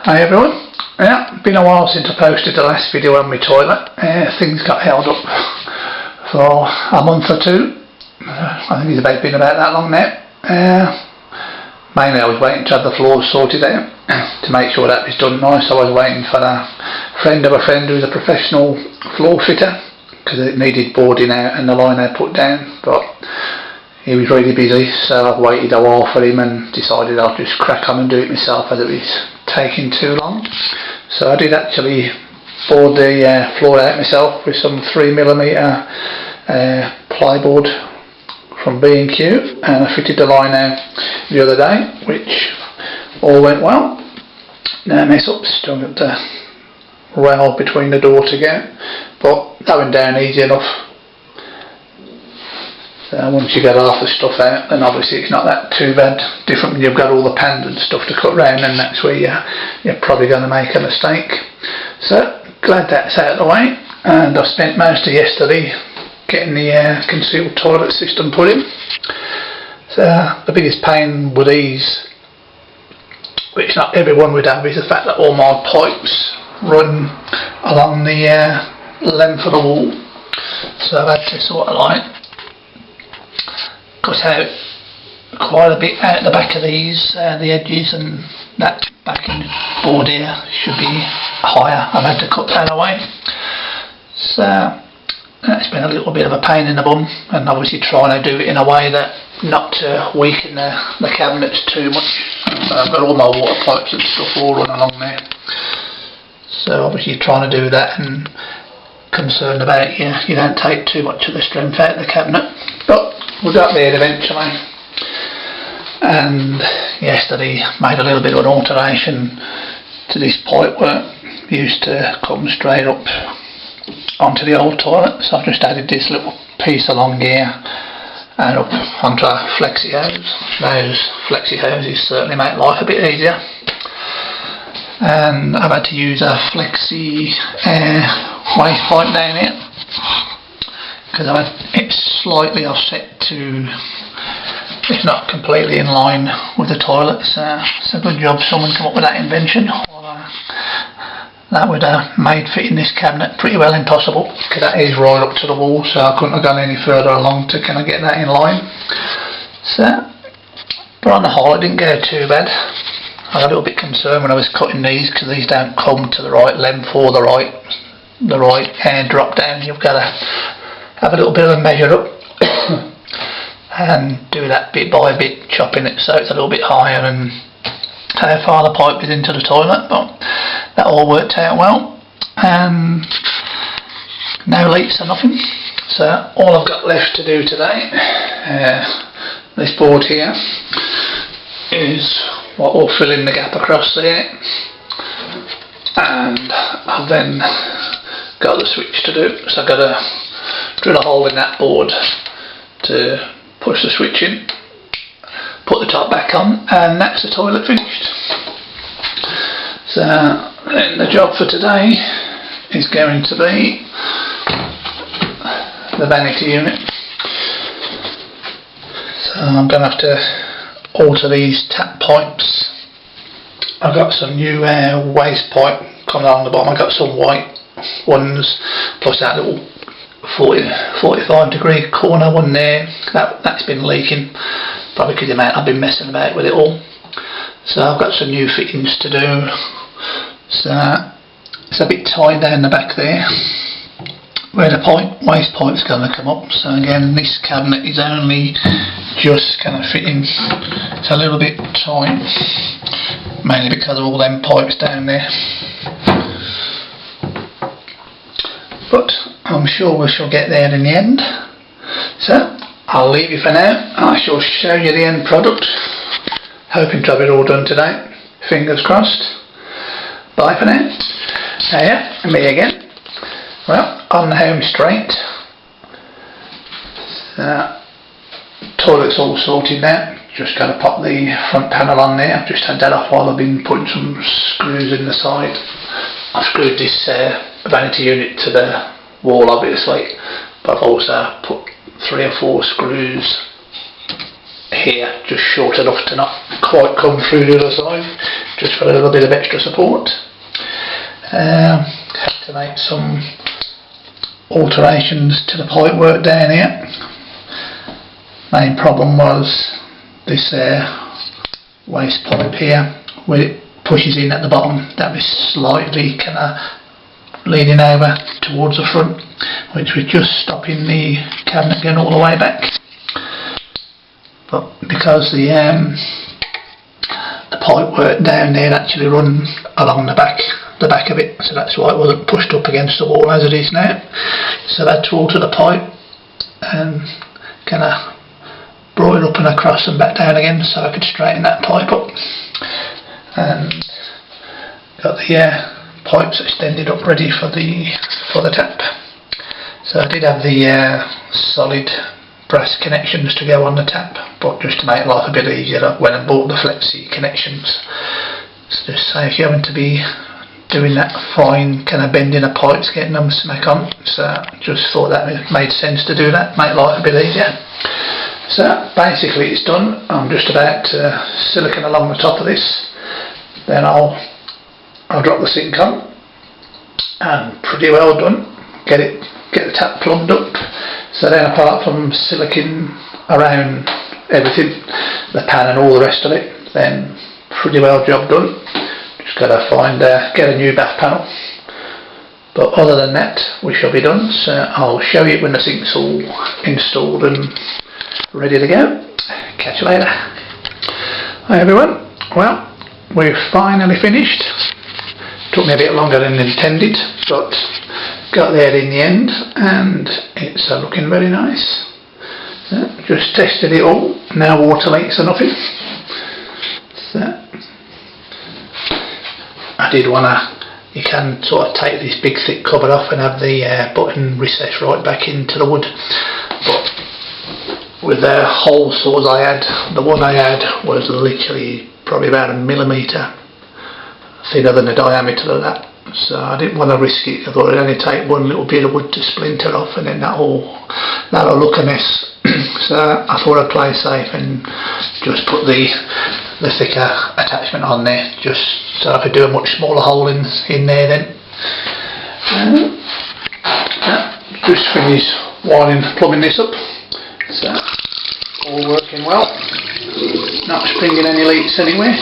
Hi everyone. Yeah, been a while since I posted the last video on my toilet. Things got held up for a month or two. I think it's been about that long now. Mainly I was waiting to have the floors sorted out to make sure that was done nice. I was waiting for a friend of a friend who's a professional floor fitter, because it needed boarding out and the liner put down, but he was really busy, so I waited a while for him and decided I'll just crack on and do it myself as it was taking too long. So I did actually board the floor out myself with some 3mm plyboard from B&Q, and I fitted the liner the other day, which all went well. No mess ups, still got the rail between the door to go, but that went down easy enough. So once you get half the stuff out, then obviously it's not that too bad. Different when you've got all the pans and stuff to cut round, and that's where you're probably going to make a mistake. So glad that's out of the way, and I spent most of yesterday getting the concealed toilet system put in. So the biggest pain with these, which not everyone would have, is the fact that all my pipes run along the length of the wall. So I've had to sort of like cut out quite a bit out the back of these, the edges, and that backing board here should be higher. I've had to cut that away. So that's been a little bit of a pain in the bum, and obviously trying to do it in a way that not to weaken the cabinets too much. I've got all my water pipes and stuff all run along there, so obviously trying to do that and concerned about you don't take too much of the strength out of the cabinet, but we got there eventually. And yesterday made a little bit of an alteration to this pipe work. It used to come straight up onto the old toilet, so I've just added this little piece along here and up onto a flexi hose. Those flexi hoses certainly make life a bit easier, and I've had to use a flexi waste pipe down here because it's slightly offset to, it's not completely in line with the toilet. So it's a good job someone come up with that invention, or that would have made fitting this cabinet pretty well impossible, because that is right up to the wall, so I couldn't have gone any further along to kind of get that in line. So, but on the whole it didn't go too bad. I was a little bit concerned when I was cutting these, because these don't come to the right length or the right drop down. You've got to have a little bit of a measure up and do that bit by bit, chopping it so it's a little bit higher and how far the pipe is into the toilet. But that all worked out well, and no leaks or nothing. So all I've got left to do today, this board here, is what will fill in the gap across there, and I've then got the switch to do. So I've got to drill a hole in that board to push the switch in, put the top back on, and that's the toilet finished. So then the job for today is going to be the vanity unit. So I'm going to have to alter these tap pipes. I've got some new waste pipe coming along the bottom. I've got some white ones, plus that little 45 degree corner one there, that's been leaking, probably because I've been messing about with it all. So I've got some new fittings to do. So it's a bit tight down the back there where the waste pipe's going to come up. So again, this cabinet is only just kind of fitting. It's a little bit tight, mainly because of all them pipes down there, but I'm sure we shall get there in the end. So I'll leave you for now. I shall show you the end product, hoping to have it all done today. Fingers crossed. Bye for now. So yeah, me again. Well, on the home straight. Toilet's all sorted now. Just got to pop the front panel on there. I've just had that off while I've been putting some screws in the side. I've screwed this vanity unit to the wall obviously, but I've also put 3 or 4 screws here, just short enough to not quite come through the other side. just for a little bit of extra support. Had to make some alterations to the pipe work down here. Main problem was this waste pipe here, where it pushes in at the bottom. That was slightly kind of leaning over towards the front, which was just stopping the cabinet going all the way back. But because the pipe work down there actually run along the back of it, so that's why it wasn't pushed up against the wall as it is now. So I had to alter the pipe and kind of brought it up and across and back down again so I could straighten that pipe up, and got the pipes extended up ready for the tap. So I did have the solid brass connections to go on the tap, but just to make life a bit easier I went and bought the flexi connections. So just say if you're having to be doing that fine kind of bending of pipes, getting them smack on, so just thought that it made sense to do that, make life a bit easier. So basically it's done. I'm just about to silicone along the top of this, then I'll drop the sink on, and pretty well done. Get the tap plumbed up. So then apart from silicone around everything, the pan and all the rest of it, then pretty well job done. Just got to get a new bath panel, but other than that we shall be done. So I'll show you when the sink's all installed and ready to go. Catch you later. Hi everyone, well, we're finally finished. Took me a bit longer than intended, but got there in the end, and it's looking very nice. So just tested it all, no water leaks or nothing. So I did you can sort of take this big thick cover off and have the button recessed right back into the wood, but with the hole saws I had, the one I had was literally probably about 1 millimetre thinner than the diameter of that, so I didn't want to risk it. I thought it'd only take one little bit of wood to splinter off, and then that'll look a mess. So I thought I'd play safe and just put the thicker attachment on there, just so I could do a much smaller hole in there then. Just finished plumbing this up, so all working well, not springing any leaks anywhere.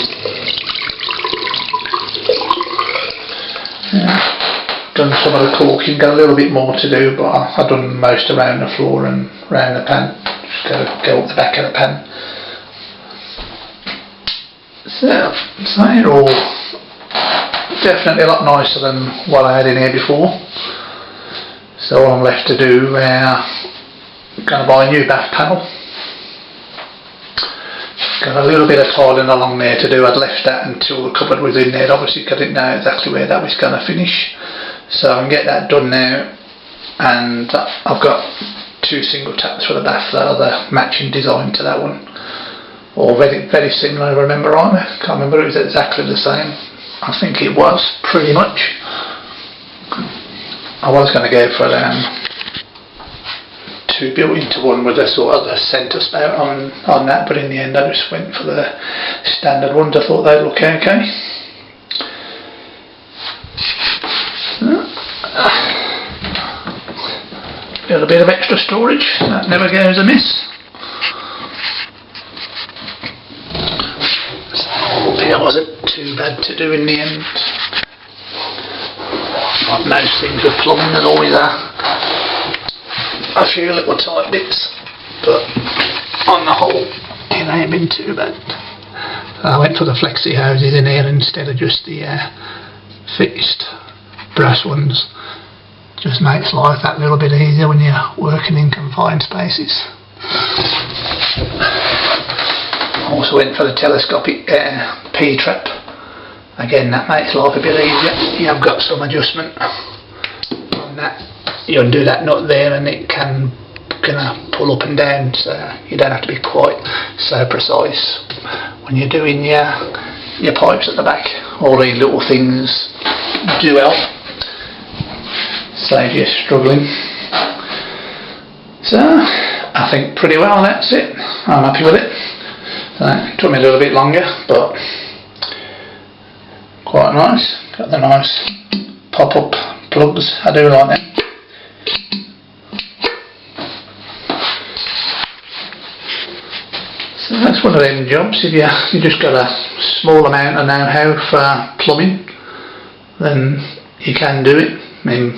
Done some of the caulking, got a little bit more to do, but I've done most around the floor and around the pan. Just got to go up the back of the pan. So it all definitely a lot nicer than what I had in here before. So all I'm left to do, I'm going to buy a new bath panel. Got a little bit of tiling along there to do. I'd left that until the cupboard was in there, obviously because I didn't know exactly where that was going to finish. So I can get that done now, and I've got 2 single taps for the bath that are the matching design to that one, or very, very similar if I remember right. I can't remember, it was exactly the same. I think it was, pretty much. I was going to go for 2 built into one with a sort of a centre spout on that, but in the end I just went for the standard ones. I thought they'd look okay. A little bit of extra storage, that never goes amiss. So it wasn't too bad to do in the end. Like most things with plumbing, there's always a few little tight bits, but on the whole it ain't been too bad. I went for the flexi hoses in here instead of just the fixed brass ones. Just makes life that little bit easier when you're working in confined spaces. Also went for the telescopic P-trap. Again, that makes life a bit easier. You have got some adjustment on that. You undo that nut there and it can pull up and down, so you don't have to be quite so precise when you're doing your pipes at the back. All these little things do help. Save you struggling. So I think pretty well that's it. I'm happy with it. So it took me a little bit longer, but quite nice. Got the nice pop-up plugs. I do like them. So that's one of them jobs. If you just got a small amount of know-how for plumbing, then you can do it. I mean,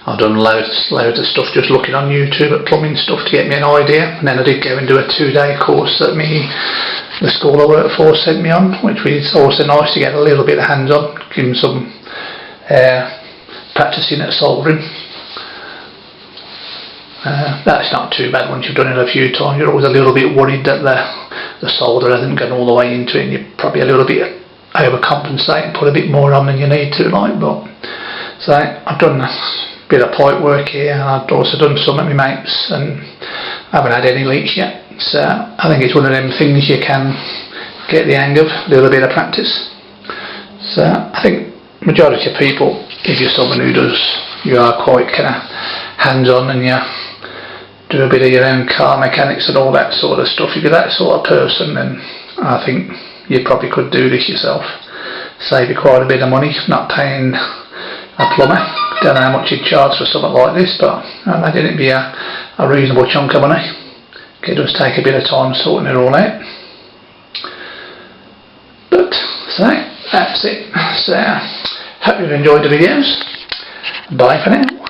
I've done loads of stuff just looking on YouTube at plumbing stuff to get me an idea, and then I did go and do a 2-day course that the school I work for sent me on, which was also nice to get a little bit of hands-on, give them some practicing at soldering. That's not too bad once you've done it a few times. You're always a little bit worried that the solder hasn't gone all the way into it, and you're probably a little bit overcompensate and put a bit more on than you need to, like. But so I've done a bit of pipe work here, and I've also done some at my mates, and I haven't had any leaks yet. So I think it's one of them things you can get the hang of, a little bit of practice. So I think majority of people, if you're someone you are quite kind of hands-on and you do a bit of your own car mechanics and all that sort of stuff, if you're that sort of person, then I think you probably could do this yourself. Save you quite a bit of money not paying a plumber. Don't know how much you'd charge for something like this, but I imagine it'd be a reasonable chunk of money. It does take a bit of time sorting it all out. But so that's it. So hope you've enjoyed the videos. Bye for now.